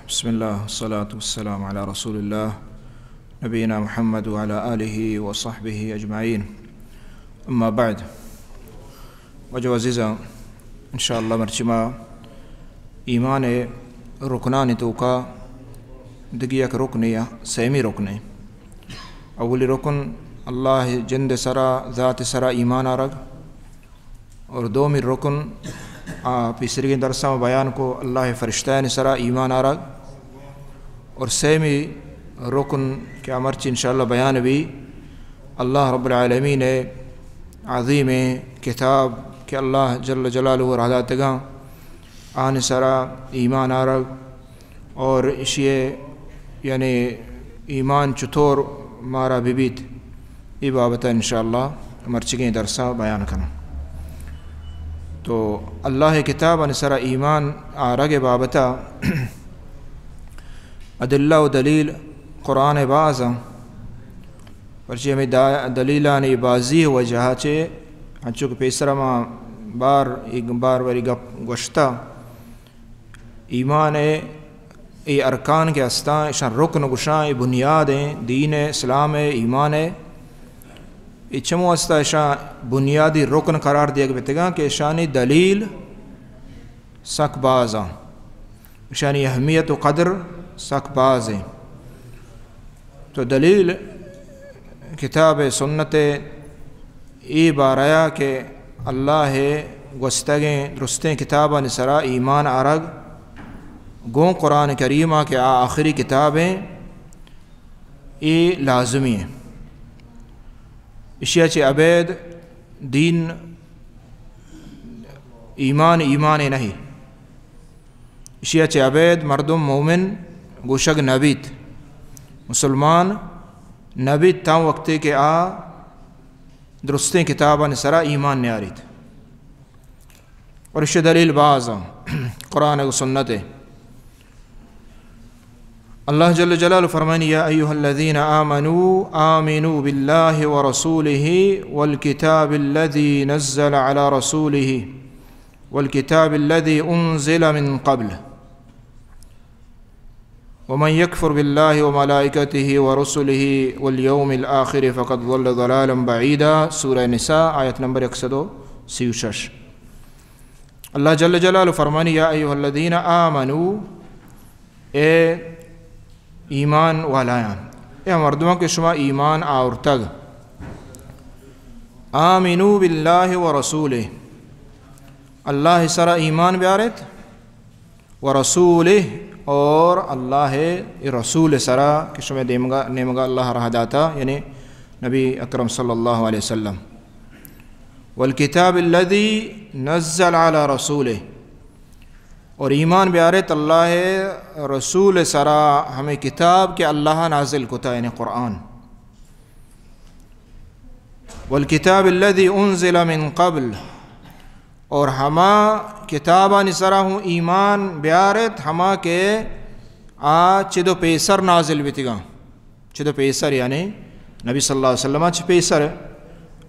بسم الله والصلاة والسلام على رسول الله نبينا محمد وعلى آله وصحبه أجمعين أما بعد وجو عزيزا إن شاء الله مرچما ایمان رکنان توکا دگیا کا رکنیا سیمی رکنے اولی رکن اللہ جند سرا ذات سرا ایمان آرگ اور دومی رکن پیسرگی درسہ بیان کو اللہ فرشتین سرا ایمان آرگ اور سیمی رکن کے امرچ انشاءاللہ بیان بھی اللہ رب العالمین عظیم کتاب کہ اللہ جل جلالہ و رحداتگاں آن سرا ایمان آرگ اور اشیے یعنی ایمان چطور مارا بیت یہ بابتا انشاءاللہ مرچگیں درسہ بیان کرنا تو اللہ کتاب ان سرا ایمان آرگ بابتا ادلہ و دلیل قرآن بعضا پرچی ہمیں دلیلانی بازی وجہا چے ہنچوک پیسرہ ماں بار وری گوشتا ایمان ای ارکان کے استان اشان رکن گشاں ای بنیاد ہیں دین اسلام ایمان ہے ای چمو استا اشان بنیادی رکن قرار دیا گیا کہ اشانی دلیل سک بازاں اشانی اہمیت و قدر سک باز ہیں تو دلیل کتاب سنت ای بارایا کہ اللہ گستگیں درستیں کتابہ نسرا ایمان آرگ گوں قرآن کریمہ کے آخری کتابیں ای لازمی ہیں اشیاء چے عبید دین ایمان نہیں اشیاء چے عبید مردم مومن گوشگ نبیت مسلمان نبیت تاں وقتے کے درستیں کتابہ نسرا ایمان نیاریت اور اس دلیل بعض قرآن و سنت اللہ جل جلالہ فرمائیں یا ایہا الذین آمنوا باللہ ورسولہ والکتاب الذی نزل علی رسولہ والکتاب الذی انزل من قبل ومن يكفر بالله وملائكته ورسله واليوم الآخر فقد ضل ضلالا بعيدا سورہ نساء آیت نمبر 136 اللہ جل جلالہ فرمانی یا ایہا الذین آمنوا اے ایمان والایان اے مردموں کے شما ایمان آورتگ آمنوا باللہ ورسولہ اللہ سرا ایمان بیارت ورسولہ اور اللہ رسول سرا کہ شما نیمگا اللہ رہ داتا یعنی نبی اکرم صلی اللہ علیہ وسلم والکتاب الذی نزل علی رسولہ اور ایمان بیارت اللہ رسول سرا ہمیں کتاب کے اللہ نازل کتا یعنی قرآن والکتاب الذی انزل من قبل اور ہما کتابہ نسرا ہوں ایمان بیارت ہما کے چدو پیسر نازل بیتگاں چدو پیسر یعنی نبی صلی اللہ علیہ وسلم چھ پیسر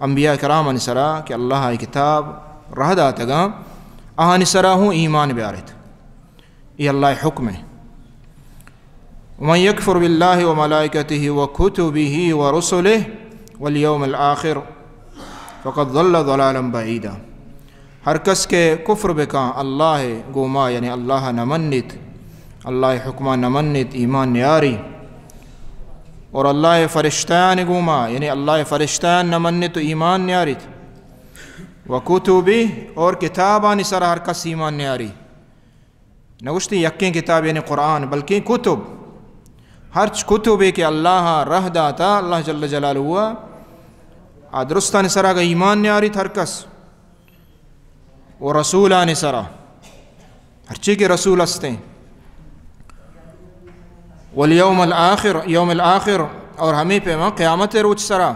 انبیاء کرام نسرا کہ اللہ کتاب رہ داتگاں نسرا ہوں ایمان بیارت یہ اللہ حکم ہے ومن یکفر باللہ وملائکتہ وکتبہ ورسلہ والیوم الآخر فقد ضل ضلالا بعیدا ہر کس کے کفر بکاں اللہ گوما یعنی اللہ نمنت اللہ حکمہ نمنت ایمان نیاری اور اللہ فرشتیان گوما یعنی اللہ فرشتیان نمنت ایمان نیاریت وکتبہ اور کتابان سر ہر کس ایمان نیاری نگوشتی یقین کتاب یعنی قرآن بلکہ کتب ہر کتب کہ اللہ رہ داتا اللہ جل جلالہ ہوا درستان سرا کا ایمان نیاریت ہر کس و رسولان سرا ہر چی کے رسول ہستیں والیوم الآخر یوم الآخر اور ہمیں پہ قیامت روچ سرا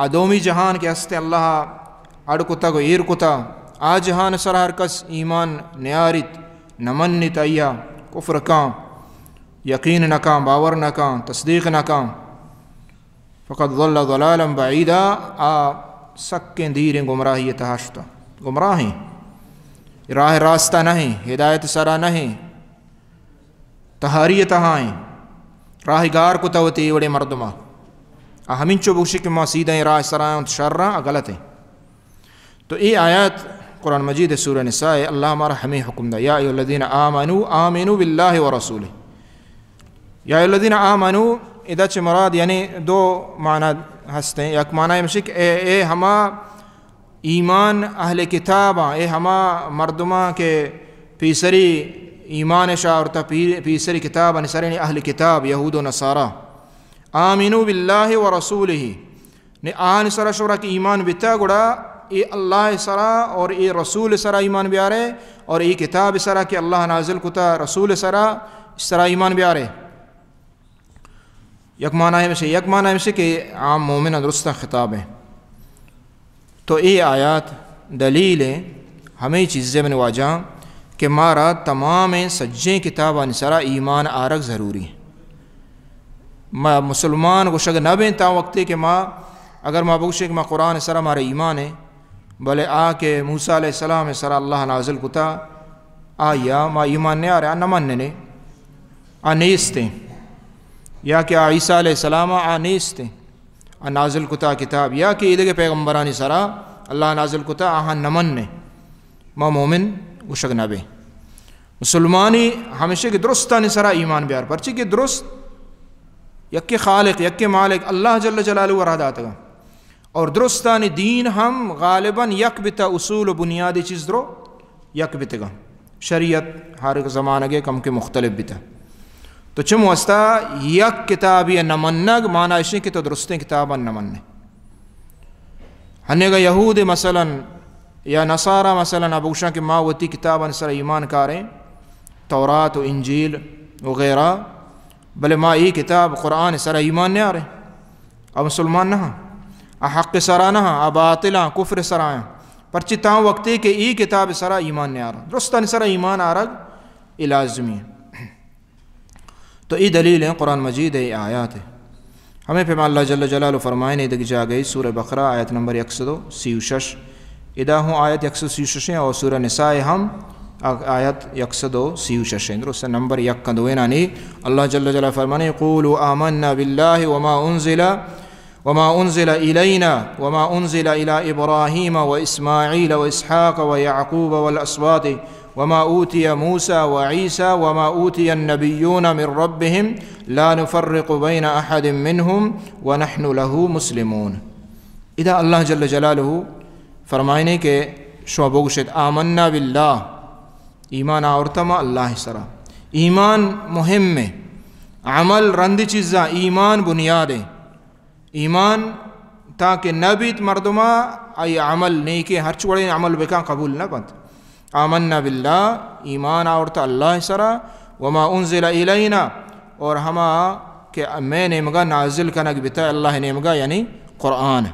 دومی جہان کے ہستے اللہ اڑ کتا کو ایر کتا جہان سرا ہر کس ایمان نیاریت نمنت ایا کفر کام یقین نکام باور نکام تصدیق نکام فقد ضل ضلالا بعیدا سکیں دیریں گمراہی تحاشتا گمراہیں راہ راستہ نہیں ہدایت سرا نہیں تہاریت ہائیں راہ گار کو توتی وڑے مردما ہمیں چو بخشی کہ ما سیدھیں راہ سرائیں شرراں غلط ہیں. تو یہ آیات قرآن مجید سورہ نساء اللہ ہمارا ہمیں حکم دا یا ایھا الذین آمنوا آمنوا باللہ ورسولہ. یا ایھا الذین آمنوا ادا چھ مراد یعنی دو معنی ہستے ہیں. یک معنی مشک اے ہما ایمان اہل کتاباں اے ہما مردماں کے پیسری ایمان شاہ اور تا پیسری کتاب نسرین اہل کتاب یہود و نصارہ آمنوا باللہ ورسولہ نے آن سرا شورا کی ایمان بیتا گڑا ای اللہ سرا اور ای رسول سرا ایمان بیارے اور ای کتاب سرا کہ اللہ نازل کتا رسول سرا اس سرا ایمان بیارے. یک معنی ہے کہ عام مومن درستہ خطاب ہے. تو یہ آیات دلیل ہے ہمیں چیزیں میں نواجہ کہ مارا تمام سجیں کتابان سرا ایمان آرک ضروری ہے. ما مسلمان کو شگ نہ بین تا وقتی کہ ما اگر ما بگوشے کہ ما قرآن سرا مارا ایمان ہے بلے کہ موسیٰ علیہ السلام سرا اللہ نازل کتا آیا ما ایمان نہیں آ رہا نہ ماننے نیستے یا کہ عیسیٰ علیہ السلام نیستے نازل کتا کتاب یا کہ عید کے پیغمبرانی سرا اللہ نازل کتا نہ مننے ما مومن گشگ نہ بے. مسلمانی ہمیشہ کہ درستانی سرا ایمان بیار پرچی کہ درست یک خالق یک مالک اللہ جل جلالہ ورادات گا اور درستانی دین ہم غالباً یک بتا اصول و بنیادی چیز درو یک بتا شریعت ہر زمانہ کے کم کے مختلف بتا. تو چم واسطہ یک کتابی نمنگ معنی اشی کہ تو درستیں کتاباً نمننے ہنے گا یہود مثلا یا نصارہ مثلا ابوشاں کہ ماوتی کتاباً سر ایمان کاریں تورات و انجیل وغیرہ بلے ما ای کتاب قرآن سر ایمان نہیں آ رہے اب مسلمان نہ حق سرا نہ باطلاں کفر سرائیں پرچی تاں وقتی کہ ای کتاب سرا ایمان نہیں آ رہا درستان سرا ایمان آ رہا لازمی ہے. تو ای دلیل ہیں قرآن مجید ہے آیات ہے. ہمیں پہ اللہ جل جلالہ فرمائیں ادھر جا گئی سورہ بقرہ آیت نمبر 136 ادا ہوں آیت 136 اور سورہ نساء ہم آیت 136 درست نمبر 1 دوینانی اللہ جل جلالہ فرمائیں قولوا آمنا باللہ وما انزل الینا وما انزل الى ابراہیم واسماعیل واسحاق ویعقوب والاسباط وما اوتی موسیٰ وعیسیٰ وما اوتی النبیون من ربهم لا نفرق بین احد منہم ونحن له مسلمون. اذا اللہ جل جلالہ فرمائنے کہ شو بگشت آمنا باللہ ایمان آورتما اللہ سرا ایمان مہم ہے عمل رند چیزاں ایمان بنیاد ہے. ایمان تاکہ نبیت مردمہ ای عمل نیکی ہر چوڑے عمل بکا قبول نہ بند. آمنا باللہ ایمان آورتا اللہ سرا وما انزل الینا اور ہما کہ میں نمگا نازل کنگ بتا اللہ نمگا یعنی قرآن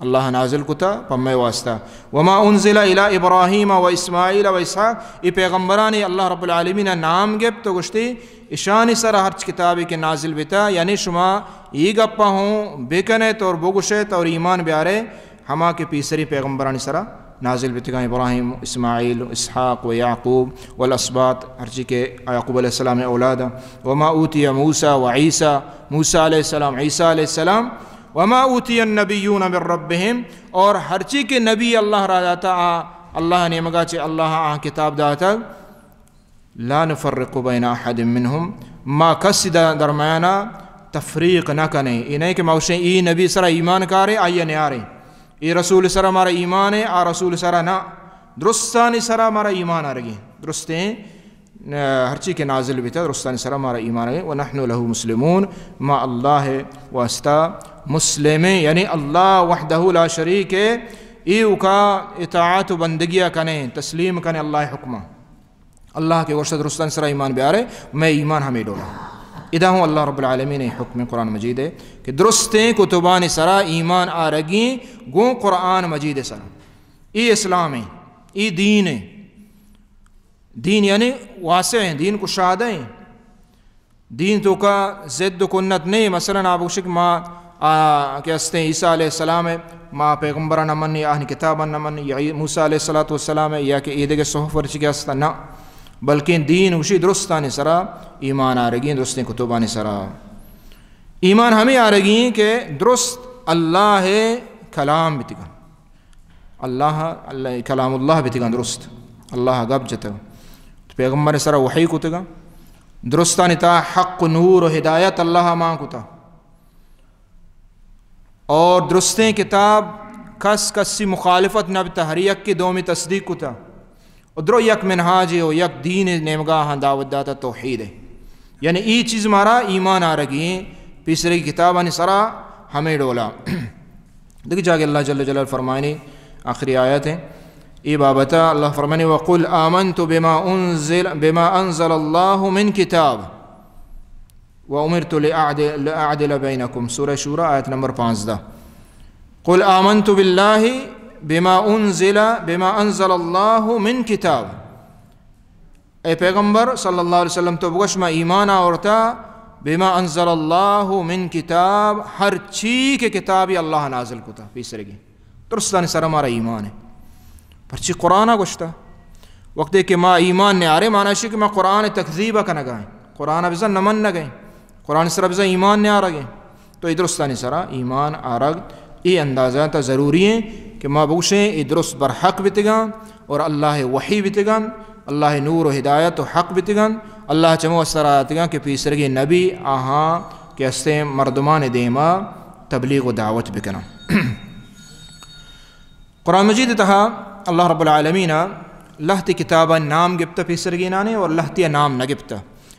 اللہ نازل کتا پمے واسطہ وما انزل الی ابراہیم و اسماعیل و اسحاق ای پیغمبرانی اللہ رب العالمین نام گب تو گشتی اشانی سر ہرچ کتابی کے نازل بتا یعنی شما ای گپا ہوں بکنت اور بگشت اور ایمان بیارے ہما کے پیسری پیغمبرانی سرا نازل بتگاں ابراہیم اسماعیل اسحاق و یعقوب والاسباط ہرچی کے یعقوب علیہ السلام اولاد وما اوتی موسیٰ و عیسیٰ موسیٰ علیہ السلام عیسیٰ علیہ السلام وما اوتی النبیون من ربهم اور ہرچی کے نبی اللہ را داتا اللہ نے مگا چے اللہ کتاب داتا لا نفرق بین احد منہم ما کسی درمیانا تفریق نہ کنے انہیں کہ موشیں ای نبی سرا ایمان کارے آئیے نیارے ای رسول سرا مارا ایمان ہے رسول سرا نہ درستانی سرا مارا ایمان آرگی درستیں ہرچی کے نازل بھی تھا درستانی سرا مارا ایمان ہے ونحن له مسلمون ما اللہ واسطہ مسلم یعنی اللہ وحدہ لا شریک ہے ایو کا اطاعت و بندگیہ کنے تسلیم کنے اللہ حکمہ اللہ کے ورشد درستان سرا ایمان بیارے میں ایمان ہمیں ڈولا. ادا ہوں اللہ رب العالمین حکم قرآن مجید ہے کہ درستیں کتبان سرا ایمان آرگیں گوں قرآن مجید سرا ای اسلام ہے ای دین ہے دین یعنی واسع ہیں دین کو شادہ ہیں دین تو کا زد و کنت نہیں مثلا آپ شک ما کہ استے عیسیٰ علیہ السلام ہے ما پیغمبرہ نہ منی آہن کتابہ نہ منی موسیٰ علیہ السلام ہے یا کہ عید کے صحف ورچی کے استا نہ بلکہ دین وشی درستانی سرا ایمان آرگی درست کتبانی سرا ایمان ہمیں آرگی کہ درست اللہ کلام بتگن اللہ کلام اللہ بتگن درست اللہ گب جتا پیغمبر سرا وحی کتگا درستانی تا حق نور و ہدایت اللہ ماں کتا اور درستیں کتاب کسی مخالفت نہ بتا ہر یک کی دومی تصدیق کتا ادرو یک منہاج ہے و یک دین نیمگاہ دعوت داتا توحید ہے یعنی ای چیز مارا ایمان آرگی پیسرے کی کتابانی سرا ہمیں ڈولا دیکھ جاگے اللہ جل جلال فرمائنی آخری آیت ہے ای بابتا اللہ فرمائنی وَقُلْ آمَنْتُ بِمَا أَنزَلَ اللَّهُ مِنْ كِتَابٍ وَأُمِرْتُ لِأَعْدِلَ بَيْنَكُمْ سورہ شورى آیت نمبر 15 قُلْ آمَنْتُ بِاللَّهِ بما انزل اللہ من کتاب اے پیغمبر صلی اللہ علیہ وسلم تو بگشما ایمان آورتا بما انزل اللہ من کتاب ہر چی کے کتابی اللہ نازل کتا پیسرے گی درستانی سر ہمارا ایمان ہے پرچی قرآن گوشتا وقت کہ ما ایمان نے آرے مانا شی کہ ما قرآن تکذیبہ کا نگائیں قرآن بزن نمن نگائیں قرآن سر بزن ایمان نے آرگیں تو درستانی سر ایمان آرگ ای اندازہ تا ضروری ہیں کہ ما بوشیں ای درست برحق بتگان اور اللہ وحی بتگان اللہ نور و ہدایت و حق بتگان اللہ چمو استر آتگان کہ پیسرگی نبی آہاں کہ استے مردمان دیما تبلیغ و دعوت بکنا قرآن مجید تہا اللہ رب العالمین لہتی کتابہ نام گپتا پیسرگی نانے اور لہتی نام نگپتا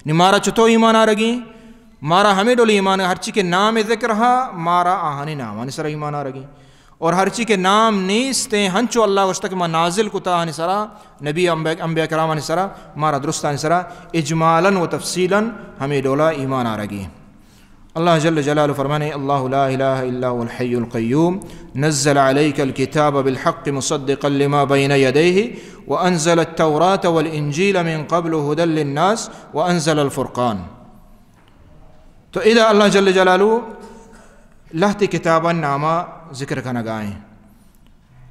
نمارا چتو ایمان آرگی مارا ہمیں ڈولی ایمان ہر چی کے نام ذکر ہا مارا آہانی نام آنی سرا ایمان آرگی اور ہر چی کے نام نیستے ہنچو اللہ وشتہ کہ ما نازل کتا آنی سرا نبی انبیاء کرام آنی سرا مارا درست آنی سرا اجمالاً و تفصیلاً ہمیں ڈولا ایمان آرگی اللہ جل جلالہ فرمانے اللہ لا الہ الا هو الحی القیوم نزل علیک الكتاب بالحق مصدقا لما بین یدیہ وانزل التوراة والانجیل من قبل هدى للناس وانزل الفرقان تو اذا اللہ جل جلالہ لہتی کتاباً نامہ ذکر کا نگائیں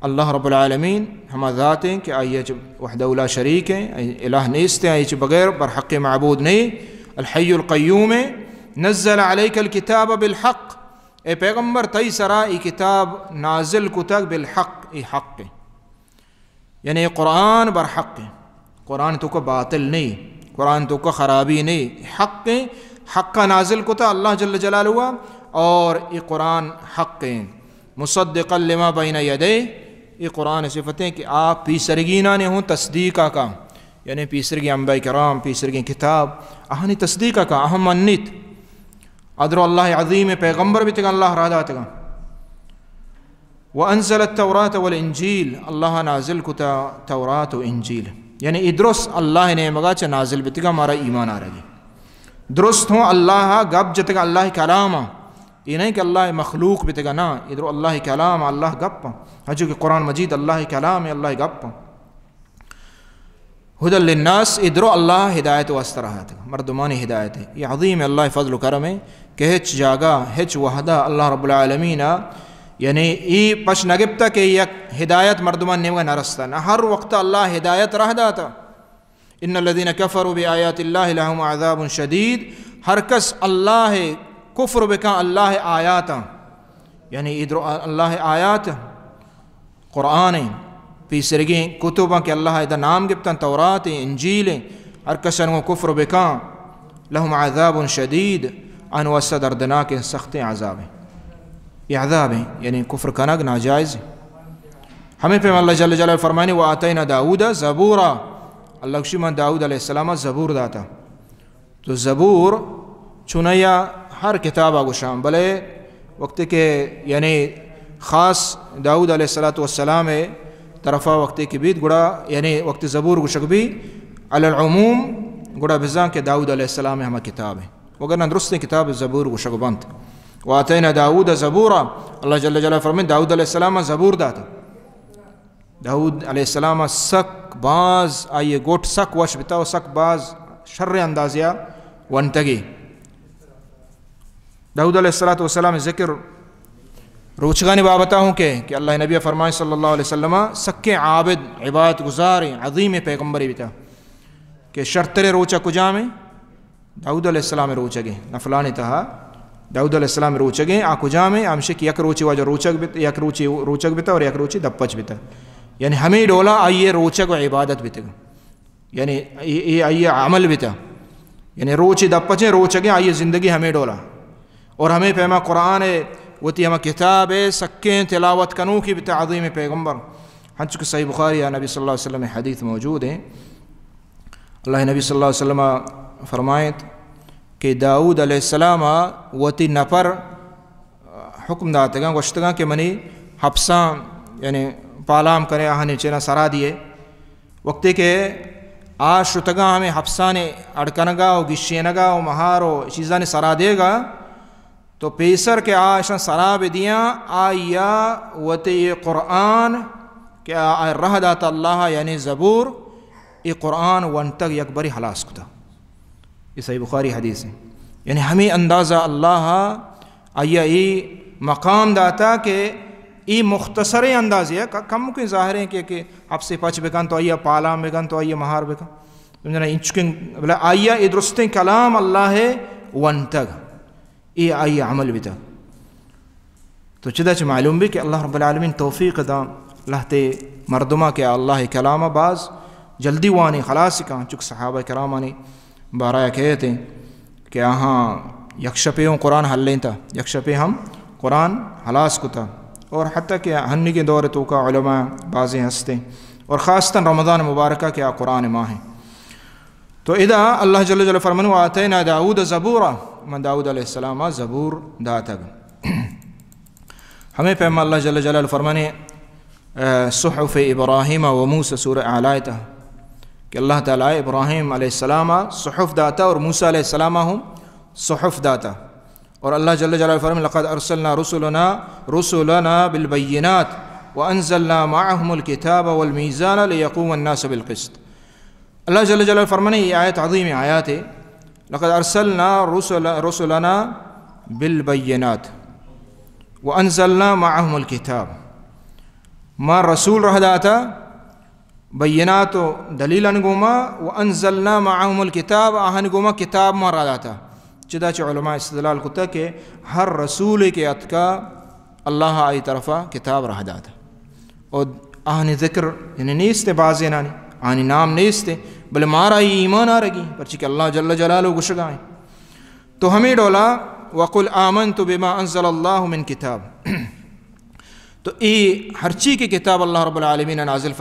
اللہ رب العالمین ہما ذات ہیں کہ آئیے وحدہ لا شریک ہیں الہ نیست ہیں آئیے بغیر برحق معبود نہیں الحی القیوم نزل علیک الکتاب بالحق اے پیغمبر تی سرا ای کتاب نازل کتک بالحق ای حق یعنی قرآن برحق قرآن تو کا باطل نہیں قرآن تو کا خرابی نہیں حق حق کا نازل کتا اللہ جل جلالہ اور یہ قرآن حق ہیں مصدقا لما بین یدیہ یہ قرآن صفتیں کہ آپ پیسرگینہ نے ہوں تصدیقہ کا یعنی پیسرگی انبیاء کرام پیسرگی کتاب اہنی تصدیقہ کا اہم منیت ادرو اللہ عظیم پیغمبر بھی تگا اللہ رہا تگا وانزل التوراة والانجیل اللہ نازل کتا تورات و انجیل یعنی ادرس اللہ نے مگا چا نازل بھی تگا ہمارا ایمان آ رہا گی درست ہوں اللہ گب جتگا اللہ کلام یہ نہیں کہ اللہ مخلوق بتگا نا ادھر اللہ کلام اللہ گپ حجو کہ قرآن مجید اللہ کلام اللہ گپ ہدی للناس ادھر اللہ ہدایت واسطہ رہا تھا مردمانی ہدایت ہے یہ عظیم اللہ فضل و کرم ہے کہ ہچ جاگا ہچ وحدہ اللہ رب العالمین یعنی ای پش نگبتا کہ یک ہدایت مردمان نیمگا نرستا نہ ہر وقت اللہ ہدایت رہ داتا ان الذین کفروا بآیات اللہ لہم عذاب شدید ہر کس اللہ کفر بکا اللہ آیاتا یعنی ادھر اللہ آیات قرآن پیسرگیں کتباں کہ اللہ ادھر نام گپتا تورات انجیل ہر کسن کو کفر بکا لہم عذاب شدید ان وسط دردناک سخت عذاب ہیں یہ عذاب ہیں یعنی کفر کنگ ناجائز ہمیں پہ اللہ جل جلالہ فرمائنے وآتینا داود زبورا اللہ کشیمان داود علیہ السلام زبور داتا تو زبور چونیا ہر کتاب آگو شام بلے وقت کے یعنی خاص داود علیہ السلام طرفہ وقت کی بیت گڑا یعنی وقت زبور گشک بھی علی العموم گڑا بزان کے داود علیہ السلام ہمیں کتاب ہے وگرنہ درست کتاب زبور گشک بنت وآتینا داود زبورا اللہ جل جلالہ فرمائے داود علیہ السلام زبور داتا داود علیہ السلام سک باز آئیے گوٹ سک وش بتاو سک باز شر اندازیا ونتگی داود علیہ السلام ذکر روچگانی بابتا ہوں کہ اللہ نبی فرمائے صلی اللہ علیہ وسلم سکے عابد عبادت گزار عظیم پیغمبری بتا کہ شرطرے روچہ کجا میں داؤد علیہ السلام روچگے نفلانی تہا داؤد علیہ السلام روچگے آ کجا میں آمشے کہ یک روچی واجہ یک روچک بیتا اور یک روچی دپچ بیتا یعنی ہمیں ڈولا آئیے روچک و عبادت بیتا یعنی آئیے عمل بیتا یعنی روچی دپچیں روچگے آئیے زندگی ہمیں ڈولا اور ہمیں پیما قرآن وتی ہمیں کتاب سکیں تلاوت کنو کی بیتا عظیم پیغمبر ہن چکہ صحیح بخاری یا نبی صلی اللہ علیہ وسلم حدیث موجود ہیں اللہ نبی صلی اللہ علیہ وسلم فرمائیں کہ داؤد علیہ السلام وتی نفر حکم داتے گا گوشتگاں کہ منی حبساں یعنی پالام کرے آہنے چینا سرا دیے وقتی کہ شتگاں ہمیں حبسانے اڑکنگا و گشینگا و مہارو چیزانے سرا دے گا تو پیسر کے آشان سرا بدیاں آیا وتی قرآن کہ رہ داتا اللہ یعنی زبور یہ قرآن ونتگ یکبری حلاس کتا یہ صحیح بخاری حدیث ہے یعنی ہمیں اندازہ اللہ آیا ای مقام داتا کہ ای مختصر اندازی ہے کم کوئی ظاہر ہے کہ آپ سے پچ بکن تو آیا پالام بکن تو آیا مہار بکن انچکن بلا آیا ای درستیں کلام اللہ ہے ونتگ ای آیا عمل بتا تو چدہ چھ معلوم بھی کہ اللہ رب العالمین توفیق دا لہتے مردمہ کہ اللہ کلام باز جلدی وانی خلاص کہاں چک صحابہ کرامانی بارایا کہتے ہیں کہ آہاں یکشپیوں قرآن حل لیں تا یکشپی ہم قرآن حلاس کو تا اور حتیٰ کہ ہنی کے دور تو کا علماء بازیں ہستے اور خاصتاً رمضان مبارکہ کیا قرآن ماہ ہیں تو اذا اللہ جل جل فرمن وآتینا داود زبورا من داود علیہ السلام زبور داتگ ہمیں پیما اللہ جل جلال فرمانے صحف ابراہیم و موسیٰ سورہ اعلائیتہ کہ اللہ تعالیٰ ابراہیم علیہ السلام صحف داتا اور موسیٰ علیہ السلام ہم صحف داتا اور اللہ جل جلالہ فرمانے لقد ارسلنا رسلنا بالبینات وانزلنا معهم الكتاب والمیزان لیقوم الناس بالقسط اللہ جل جلالہ فرمانے یہ آیت عظیم آیات ہے لقد ارسلنا رسلنا بالبینات وانزلنا معهم الكتاب ما رسول رہ داتا بینات و دلیل انگوما وانزلنا معهم الكتاب آہنگوما کتاب ما رہ داتا چدا چھ علماء استدلال کتا کہ ہر رسول کے اتکا اللہ آئی طرفا کتاب رہ داتا اور آہنی ذکر یعنی نیستے بازی نانی آہنی نام نیستے بلے مارا ہی ایمان آ رگی پرچہ کہ اللہ جل جلالہ گشگائیں تو ہمیں ڈولا وَقُلْ آمَنْتُ بِمَا أَنزَلَ اللَّهُ مِنْ کتاب تو ای ہر چی کی کتاب اللہ رب العالمین نازل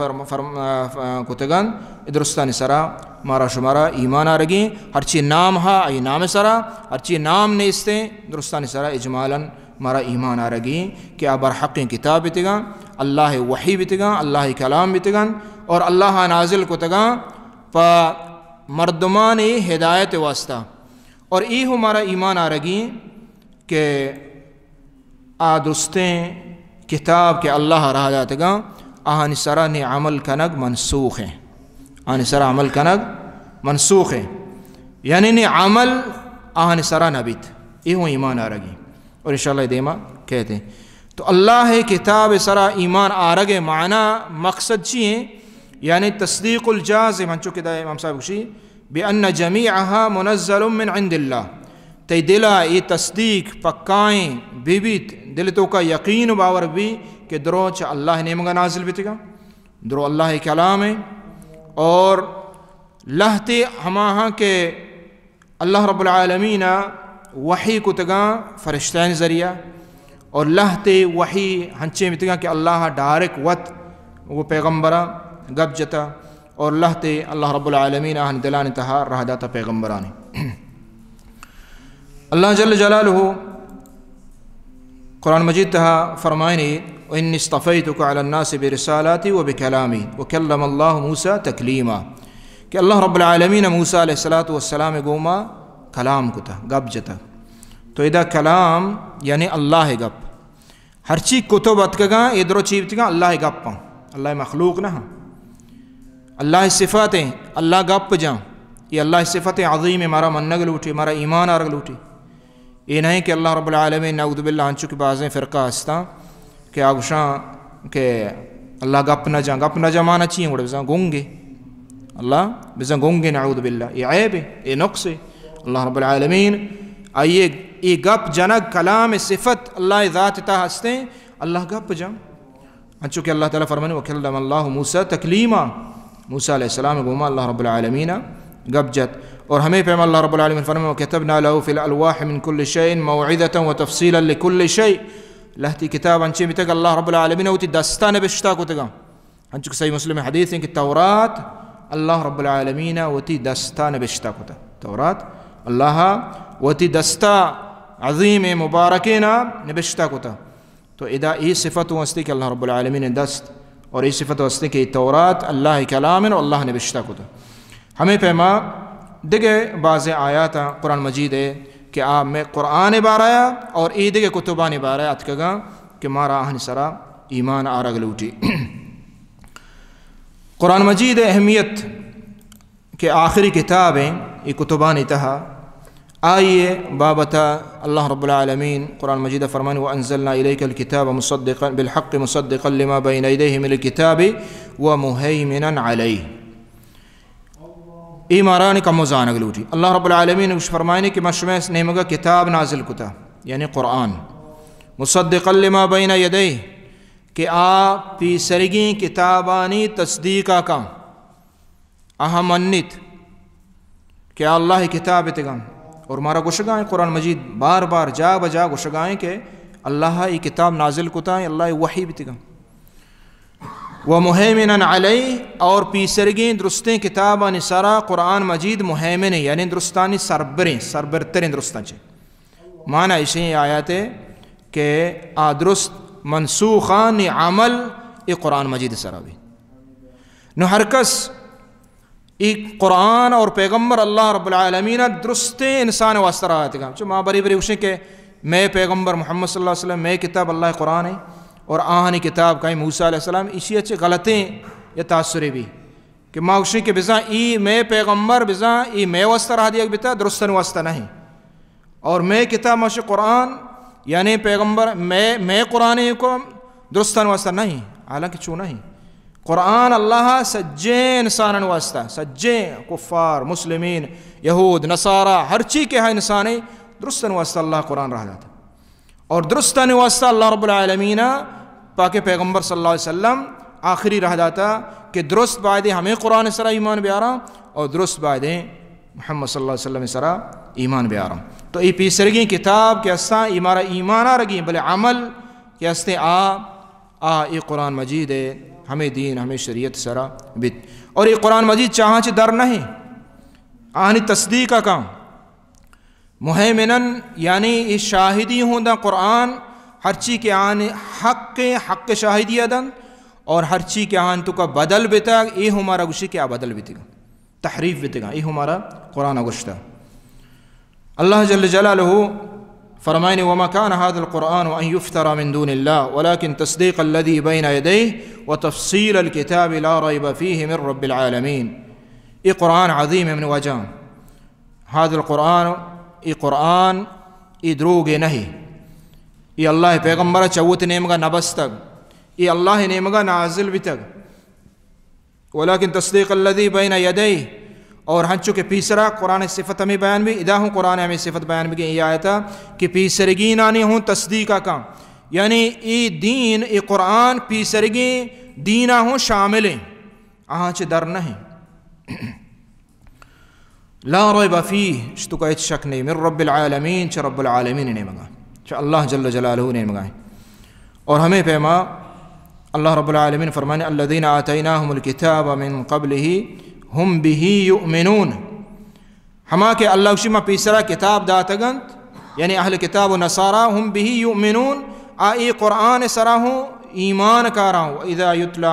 کتگان درستان سرا مارا شمارا ایمان آرگی ہر چی نام ہا ای نام سرا ہر چی نام نیستے درستان سرا اجمالا مارا ایمان آرگی کہ آبر حق کتاب بیتگان اللہ وحی بیتگان اللہ کلام بیتگان اور اللہ نازل کتگان پا مردمان ہدایت واسطہ اور ای ہمارا ایمان آرگی کہ درستیں کتاب کے اللہ رہا جاتے گا آہنی سرا نے عمل کنگ منسوخ ہیں آہنی سرا عمل کنگ منسوخ ہیں یعنی نے عمل آہنی سرا نبیت یہ ہوں ایمان آرگی اور انشاءاللہ دیما کہتے ہیں تو اللہ کتاب سرا ایمان آرگے معنی مقصد چیئے یعنی تصدیق الجازم ہنچو کہ دا امام صاحب کشی بِأَنَّ جَمِيعَهَا مُنَزَّلٌ مِّنْ عِنْدِ اللَّهِ تی دلہ یہ تصدیق پکائیں بیبیت دل تو کا یقین باور بھی کہ درو چا اللہ نے مگا نازل بیتے گا درو اللہ کلام ہے اور لہتے ہماہاں کہ اللہ رب العالمین وحی کو تگا فرشتین ذریعہ اور لہتے وحی ہنچے بیتے گا کہ اللہ ڈائریک وط وہ پیغمبرہ گب جتا اور لہتے اللہ رب العالمین آہن دلان تہا رہ داتا پیغمبرانی اللہ جل جلالہ قرآن مجید تہا فرمائنی وَإِنِّي اصْطَفَيْتُكَ عَلَى النَّاسِ بِرِسَالَاتِي وَبِكَلَامِي وَكَلَّمَ اللَّهُ مُوسَى تَكْلِيمًا کہ اللہ رب العالمین موسیٰ علیہ السلام گوما کلام کو تا گب جتا تو ادھا کلام یعنی اللہ گپ ہر چیز کتب اتکگا ادھرو چیبتگا اللہ گپ پاں اللہ مخلوق نہ اللہ صفاتیں اللہ گپ جاں یہ اللہ صفاتیں عظیم مارا منگ لوٹی مارا ایمان آرگ لوٹی یہ نہیں کہ اللہ رب العالمین نعوذ باللہ ہنچو کی بعضیں فرقہ ہستا کہ آگوشاں کہ اللہ گپ نہ جاں مانا چیئیں گوڑے بزاں گونگے اللہ بزن گونگے نعوذ باللہ یہ عیب ہے یہ نقص ہے اللہ رب العالمین آئیے یہ گپ جنک کلام صفت اللہ ذات تا ہستے اللہ گپ جم چونکہ اللہ تعالیٰ فرمانے وَكَلَّمَ اللَّهُ مُوسَىٰ تَكْلِيمًا موسیٰ علیہ السلام گوما اللہ رب العالمین گپ جت اور ہمیں پیما اللہ رب العالمین فرمانے وَكَتَبْنَا لَهُ فِي الْأَلْوَاحِ مِنْ كُلِّ شَيْءٍ مَوْعِظَةً وَتَفْصِيلًا لِكُلِّ شَيْءٍ لہتی کتاب انچے میں تک اللہ رب العالمین ہوتی دستہ نبشتہ کو تگا انچو کہ صحیح مسلم حدیث ہیں کہ تورات اللہ رب العالمین ہوتی دستہ نبشتہ کو تگا تورات اللہ ہوتی دستہ عظیم مبارکین نبشتہ کو تگا تو ادا یہ صفت واسطے کہ اللہ رب العالمین دست اور یہ صفت واسطے کہ تورات اللہ کلام اور اللہ نبشتہ کو تگا ہمیں پیما دیگے بعض آیات قرآن مجید ہے کہ آپ میں قرآن بارایا اور دیگے کتبان بارایا اتکگا کہ مارا آہن سرا ایمان آرگ لوٹی قرآن مجید اہمیت کہ آخری کتابیں یہ کتبان تہا آئیے بابتا اللہ رب العالمین قرآن مجید فرمان وَأَنزَلْنَا إِلَيْكَ الْكِتَابَ مُصَدِّقًا بِالْحَقِّ مُصَدِّقًا لِمَا بَيْنَ يَدَيْهِ مِنَ الْكِتَابِ وَمُهَيْمِنًا عَلَيْهِ ای مارانی کا مزانگ لوٹی اللہ رب العالمین نے فرمائنے کہ مشمس نیمگا کتاب نازل کتا یعنی قرآن مصدقا لما بین یدیہ کہ آپ پی سرگیں کتابانی تصدیقہ کا اہم انیت کہ اللہ کتاب اتگاں اور مارا گوشگائیں قرآن مجید بار بار جا بجا گوشگائیں کہ اللہ یہ کتاب نازل کتا ہے اللہ وحی بتگاں وَمُحَيْمِنًا عَلَيْهِ اور پیسرگیں درستیں کتابہ نسارا قرآن مجید محیمن ہے یعنی درستانی سربرترین درستان چھے معنی اسے آیات ہے کہ درست منسوخان عمل ای قرآن مجید سارا بھی نو ہر کس ای قرآن اور پیغمبر اللہ رب العالمین درستیں انسان واسطہ رہا ہے چو ماں بری بری اوشیں کہ میں پیغمبر محمد صلی اللہ علیہ وسلم میں کتاب اللہ قرآن ہے اور آہنی کتاب کہیں موسیٰ علیہ السلام اسی اچھے غلطیں یا تاثریں بھی کہ ماغشی کے بزاں ای میں پیغمبر بزاں ای میں واسطہ رہا دیا بتا درستن واسطہ نہیں اور میں کتاب ماشی قرآن یعنی پیغمبر میں قرآن کو درستن واسطہ نہیں حالانکہ چوں نہیں قرآن اللہ سجے انسان واسطہ سجے کفار مسلمین یہود نصارہ ہر چیز کے ہاں انسانی درستن واسطہ اللہ قرآن رہا جاتا اور درستان واسطہ اللہ رب العالمین پاک پیغمبر صلی اللہ علیہ وسلم آخری رہ جاتا کہ درست بعد ہمیں قرآن سرا ایمان بیارا اور درست بعد محمد صلی اللہ علیہ وسلم سرا ایمان بیارا تو ای پیسرگی کتاب کے اساں ہمارا ایمان آ رگی بلے عمل کے استے ای قرآن مجید ہے ہمیں دین ہمیں شریعت سرا بیت اور یہ قرآن مجید چاہاں چھ در نہیں آہنی تصدیق کا کام محیمنن یعنی شاہدی ہوں دا قرآن ہر چیز کے آن حق شاہدی ادن اور ہر چیز کے آن تو کا بدل بیتا یہ ہمارا گوشی کیا بدل بیتے گا تحریف بیتے گا یہ ہمارا قرآن گوشتا اللہ جل جلالہ فرمائنے وما كان هذا القرآن ان يفترى من دون الله ولكن تصديق الذي بين يديه وتفصيل الكتاب لا ريب فيه من رب العالمين یہ قرآن عظیم من وجہ هذا القرآن ای قرآن ای دروگ نہیں ای اللہ پیغمبر چوت نیمگا نبستگ ای اللہ نیمگا نازل بتگ ولیکن تصدیق الذی بین یدیہ اور ہنچو کہ پیسرا قرآن صفت ہمیں بیان بھی ادا ہوں قرآن ہمیں صفت بیان بھی یہ آیتا کہ پیسرگین آنی ہوں تصدیقہ کا یعنی ای دین ای قرآن پیسرگین دینہ ہوں شاملیں آنچ در نہیں لا ریب فیہ اشتو کا شک نہیں من رب العالمین چھ رب العالمین نے مگا چھ اللہ جل جلالہ نے مگا اور ہمیں پیما اللہ رب العالمین فرمانے الذین آتیناہم الکتاب من قبلہ ہم بہی یؤمنون ہما کہ اللہ شما پیسرا کتاب داتگند یعنی اہل کتاب و نصارا ہم بہی یؤمنون آئی قرآن سراہوں ایمان کاراں وَإِذَا يُتْلَى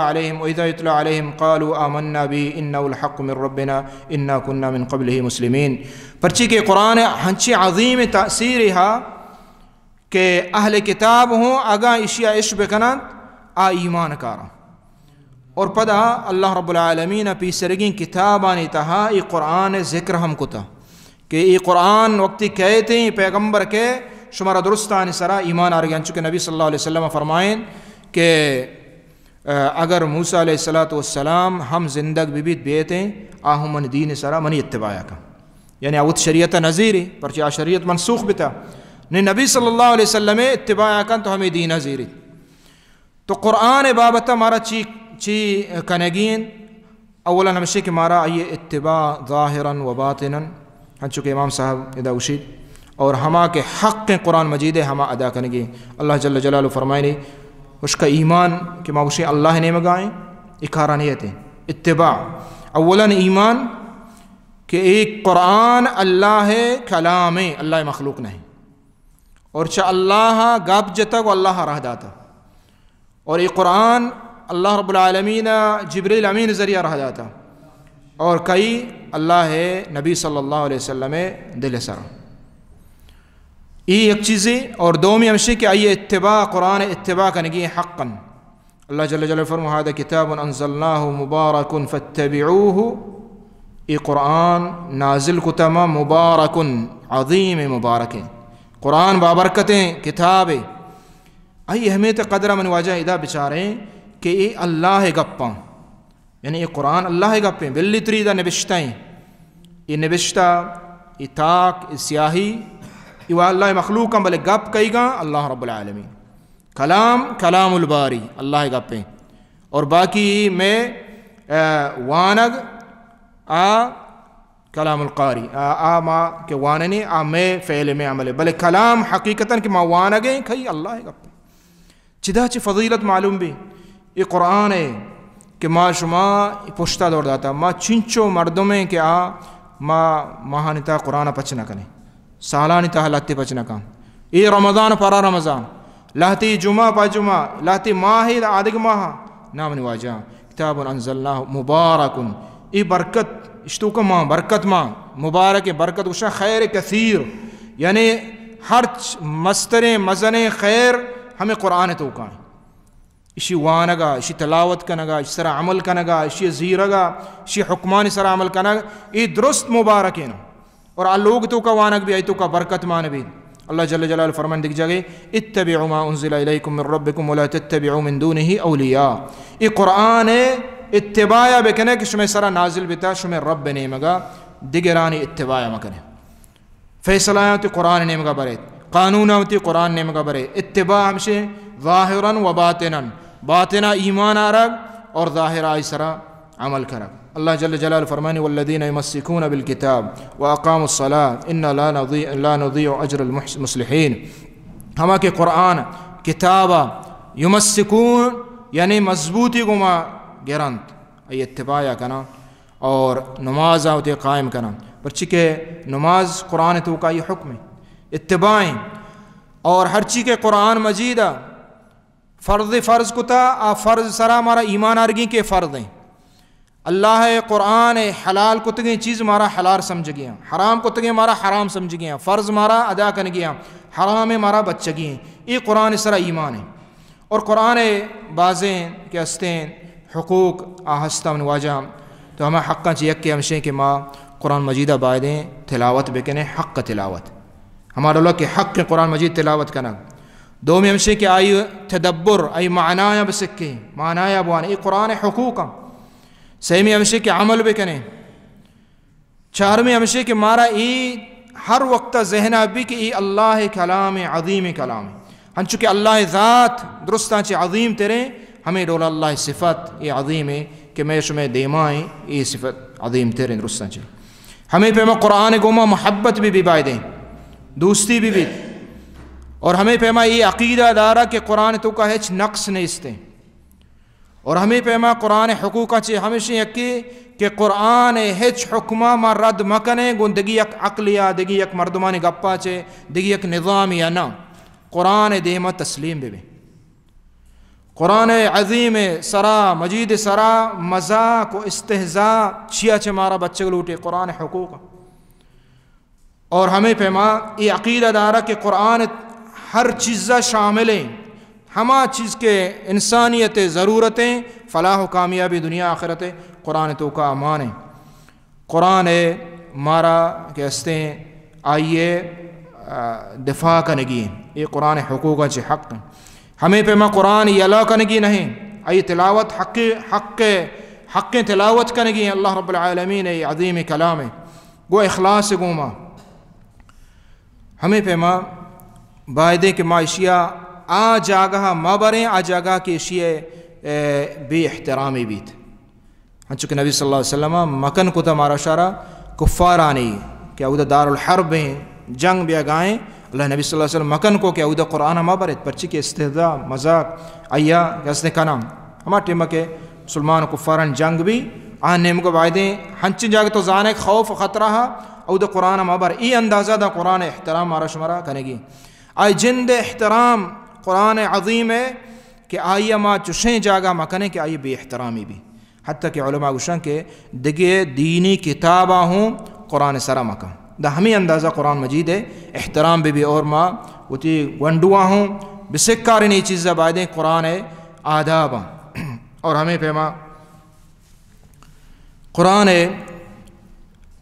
عَلَيْهِمْ قَالُوا آمَنَّا بِهِ إِنَّهُ الْحَقُّ مِنْ رَبِّنَا إِنَّا كُنَّا مِنْ قَبْلِهِ مُسْلِمِينَ پرچی کہ قرآن ہنچی عظیم تأثیر ہے کہ اہل کتاب ہوں اگا اشیاء عشق بکنند ایمان کاراں اور پدا اللہ رب العالمین پیسرگین کتابانی تہا ای قرآن ذکر ہم کتا کہ ای قرآن وقتی کہتے ہیں پیغمبر کے شمارا درستان سرا ایمان آرگان چونکہ نبی صلی اللہ علیہ وسلم فرمائیں کہ اگر موسیٰ علیہ السلام ہم زندگ ببیت بیتیں آہم من دین سرا منی اتباع کا یعنی اوت شریعت نظیری پرچہ شریعت منسوخ بتا نہیں نبی صلی اللہ علیہ وسلم اتباع کن تو ہمیں دین نظیری تو قرآن بابتا مارا چی کنگین اولا ہمشہ کہ مارا یہ اتباع ظاہراً و باطناً ہن چکے امام صاحب ادا اشید اور ہما کے حق قرآن مجید ہما ادا کنگی اللہ جل جلالہ فرمائے اس کا ایمان کہ ماوشی اللہ نے مگائیں اکارانیت اتباع اولا ایمان کہ ایک قرآن اللہ کلام اللہ مخلوق نہیں اور چا اللہ گاب جتک اللہ رہ داتا اور ایک قرآن اللہ رب العالمین جبریل امین ذریعہ رہ داتا اور کئی اللہ نبی صلی اللہ علیہ وسلم دل سر ایک چیزیں اور دومی ہمشی کہ آئیے اتباع قرآن اتباع کنگی حقا اللہ جل جلالہ فرمائے هذا کتاب انزلناه مبارک فاتبعوه ای قرآن نازل کتما مبارک عظیم مبارک قرآن بابرکتیں کتاب آئی اہمیت قدرہ من واجہ ادا بچاریں کہ یہ اللہ گپاں یعنی یہ قرآن اللہ گپیں بلی تریدہ نبشتائیں یہ نبشتہ یہ تاک یہ سیاہی یہ اللہ مخلوقاں بلے گپ کئی گا اللہ رب العالمین کلام الباری اللہ گپیں اور باقی میں وانگ کلام القاری ما کہ واننی میں فعل میں عمل بلے کلام حقیقتاً کہ ما وانگیں کئی اللہ گپیں چدا چی فضیلت معلوم بھی یہ قرآن ہے کہ ما شما پشتہ دوڑ داتا ما چنچو مردمیں کہ ما ماہانتا قرآن پچ نہ کنے سالانتا لہتی پچ نہ کان یہ رمضان پارا رمضان لہتی جمعہ پا جمعہ لہتی ماہی آدھگ ماہ نام نواجہ کتاب انزلناہ مبارکن یہ برکت اشتو کا ماں برکت ماں مبارک برکت اشا خیر کثیر یعنی ہر مستر مزن خیر ہمیں قرآن تو کائیں اسی وانگا اسی تلاوت کنگا اسی سرا عمل کنگا اسی زیرگا اسی حکمان سرا عمل کنگا یہ درست مبارکین اور لوگ تو کا وانگ بھی آئی تو کا برکت مان بھی اللہ جل جلالہ فرمان دیکھ جاگے اتبعوا ما انزل الیکم من ربکم ولا تتبعوا من دونه اولیاء یہ قرآن اتباع بکنے کہ شمیں سرا نازل بتا شمیں رب نے مگا دگرانی اتباع مکنے فیصلہ ہوتی قرآن نے مگا برے قانون ہوتی قرآن نے مگا برے اتباع ہمشے ظاہراً و باطناً باطنہ ایمان آرگ اور ظاہر آئی سرا عمل کرگ اللہ جل جلالہ فرمانے والذین یمسکون بالکتاب واقاموا الصلاة انا لا نضيع اجر المصلحین ہما کہ قرآن کتابہ یمسکون یعنی مضبوطی گما گرانت ای اتباع کنا اور نماز ہوتے قائم کنا پرچہ کہ نماز قرآن تو کا یہ حکم ہے اتباعیں اور ہر چیز کے قرآن مجیدہ فرض کتا فرض سرا مارا ایمان آرگی کے فرض ہیں اللہ قرآن حلال کتگیں چیز مارا حلال سمجھ گیا حرام کتگیں مارا حرام سمجھ گیا فرض مارا ادا کر گیا حرام مارا بچ گئیں یہ قرآن سرا ایمان ہے اور قرآن بازیں کے ہستیں حقوق آہستہ نواجہ تو ہمیں حقاں چیک کے ہمشیں کہ ماں قرآن مجیدہ بائدیں تلاوت بکنے حق تلاوت ہمارا اللہ کے حق کے قرآن مجید تلاوت کرنا دو میں ہمشے کہ آئی تدبر آئی معنایا بسکے معنایا بوانے یہ قرآن حقوقا صحیح میں ہمشے کہ عمل بکنے چار میں ہمشے کہ مارا ای ہر وقت ذہنہ بھی کہ ای اللہ کلام عظیم کلام ہن چکہ اللہ ذات درستان چی عظیم تیرے ہمیں ڈولا اللہ صفت یہ عظیم ہے کہ میں شمیں دیمائیں یہ صفت عظیم تیرے درستان چی ہمیں پیما قرآن گوما محبت بھی بائدیں دوستی بھی اور ہمیں پیما یہ عقیدہ دارا کہ قرآن تو کا ہیچ نقص نہیں استے اور ہمیں پیما قرآن حقوقہ چے ہمیشہ یکی کہ قرآن ہیچ حکمہ ما رد مکنے گون دگی یک عقلیا دگی یک مردمانی گپا چے دگی یک نظام یا نا قرآن دیمہ تسلیم بھی قرآن عظیم سرا مجید سرا مذاق و استہزاء چیا چے مارا بچے لوٹے قرآن حقوقہ اور ہمیں پیما یہ عقیدہ دارا کہ قرآن ہر چیزہ شامل ہیں ہما چیز کے انسانیت ضرورتیں فلاح و کامیابی دنیا آخرت قرآن تو کا امان ہے قرآن مارا کہ ہستے آئیے دفاع کا نگی ہے یہ قرآن حقوق چے حق ہیں ہمیں پیما قرآن یلا کا نگی نہیں آئی تلاوت حق تلاوت کنگی اللہ رب العالمین عظیم کلام گو اخلاص گوما ہمیں پیما باعدے کہ ما اشیاء آ جاگہ ما بریں آ جاگہ کی اشیاء بے احترامی بیت چونکہ نبی صلی اللہ علیہ وسلم مکن کو تا مارا شارہ کفارانی کہ او دا دار الحرب ہیں جنگ بیا گائیں اللہ نبی صلی اللہ علیہ وسلم مکن کو کہ او دا قرآن ما برت پرچی کے استہزاء مذاق ایا گزنے کا نام ہما ٹیمہ کے مسلمان کفاران جنگ بھی آن نیم کو باعدیں ہنچن جاگ تو زانے خوف خطرہ او دا قرآن ما بر ای اندازہ دا قرآن احترام مارا شمارا کنے گی آئی جند احترام قرآن عظیم ہے کہ آئی ما چشیں جاگا مکنے کہ آئی بے احترامی بھی حتیٰ کہ علماء گوشن کے دگے دینی کتابہ ہوں قرآن سرا مکہ دا ہمیں اندازہ قرآن مجید ہے احترام بھی اور ما وتی گنڈوا ہوں بسکار نہیں چیزیں باعدیں قرآن آداب اور ہمیں پیما قرآن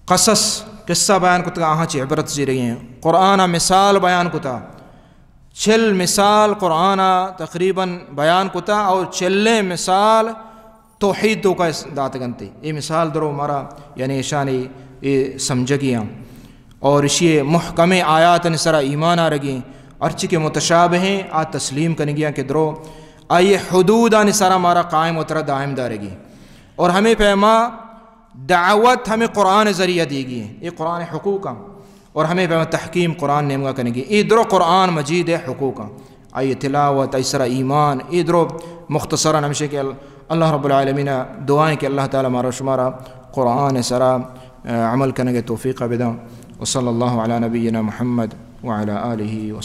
قصص قصہ بیان کتا آہاں چی عبرت زی رہی ہیں قرآن مثال بیان کتا 6 مثال قرآن تقریباً بیان کتا اور 6 مثال توحید تو کا دات گنتے یہ مثال درو مارا یعنی شانی یہ سمجھ گیا اور اسی محکم آیات نسرا ایمان آ رگی ارچی کے متشابہ ہیں آ تسلیم کرنے گیا کہ درو آئیے حدود نسرا مارا قائم اترا دائم دارگی اور ہمیں پیما دعوت ہمیں قرآن ذریعہ دی گئی ہے یہ قرآن حقوق اور ہمیں پیما تحکیم قرآن نمگا کرنے گی یہ درو قرآن مجید حقوق آئیے تلاوت ایسرا ایمان یہ درو مختصراً ہمشہ کہ اللہ رب العالمین دعائیں کہ اللہ تعالی مارا شمارا قرآن سرا عمل کرنے کے توفیق بدا وصلی اللہ علی نبینا محمد وعلی آلہ وصحبہ